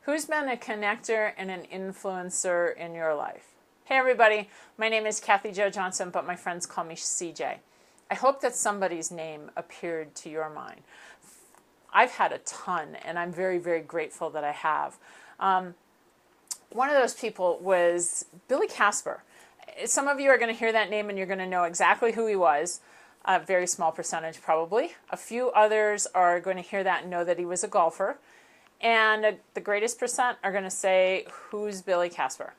Who's been a connector and an influencer in your life? Hey everybody, my name is Kathy Jo Johnson, but my friends call me CJ. I hope that somebody's name appeared to your mind. I've had a ton, and I'm very, very grateful that I have. One of those people was Billy Casper. Some of you are going to hear that name and you're going to know exactly who he was. A very small percentage probably. A few others are going to hear that and know that he was a golfer. And the greatest percent are going to say, who's Billy Casper?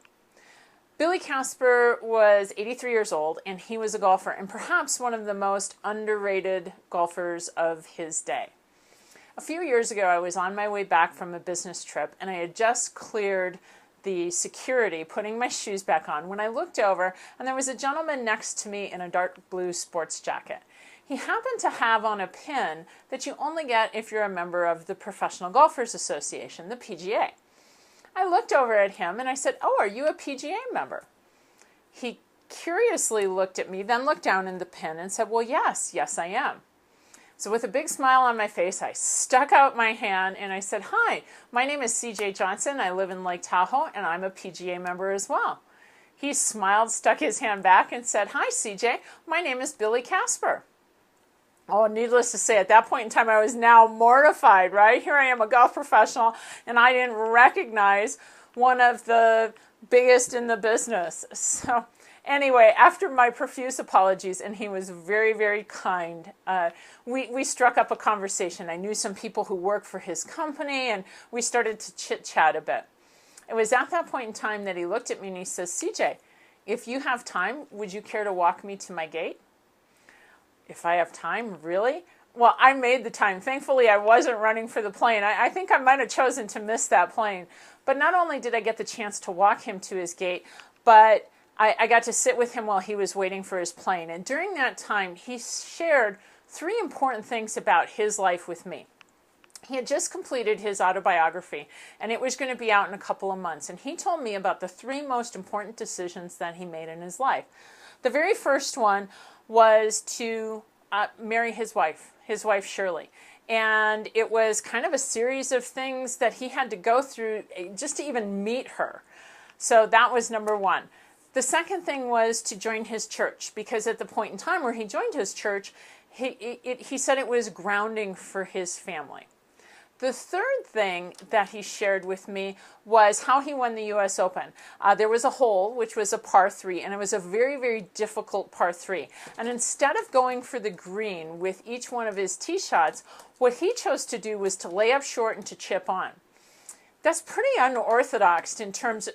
Billy Casper was 83 years old, and he was a golfer, and perhaps one of the most underrated golfers of his day. A few years ago, I was on my way back from a business trip, and I had just cleared the security, putting my shoes back on, when I looked over, and there was a gentleman next to me in a dark blue sports jacket. He happened to have on a pin that you only get if you're a member of the Professional Golfers Association, the PGA. I looked over at him and I said, "Oh, are you a PGA member?" He curiously looked at me, then looked down in the pin and said, "Well, yes, I am." So with a big smile on my face, I stuck out my hand and I said, "Hi, my name is CJ Johnson. I live in Lake Tahoe and I'm a PGA member as well." He smiled, stuck his hand back and said, "Hi, CJ, my name is Billy Casper." Oh, needless to say, at that point in time, I was now mortified, right? Here I am, a golf professional, and I didn't recognize one of the biggest in the business. So anyway, after my profuse apologies, and he was very, very kind, we struck up a conversation. I knew some people who work for his company, and we started to chit-chat a bit. It was at that point in time that he looked at me and he says, "CJ, if you have time, would you care to walk me to my gate?" If I have time, really? Well, I made the time. Thankfully, I wasn't running for the plane. I think I might have chosen to miss that plane. But not only did I get the chance to walk him to his gate, but I got to sit with him while he was waiting for his plane. And during that time, he shared 3 important things about his life with me. He had just completed his autobiography, and it was going to be out in a couple of months. And he told me about the 3 most important decisions that he made in his life. The very first one was to marry his wife Shirley. And it was kind of a series of things that he had to go through just to even meet her. So that was number 1. The second thing was to join his church, because at the point in time where he joined his church, he said it was grounding for his family. The third thing that he shared with me was how he won the U.S. Open. There was a hole, which was a par 3, and it was a very, very difficult par 3. And instead of going for the green with each one of his tee shots, what he chose to do was to lay up short and to chip on. That's pretty unorthodox in terms of...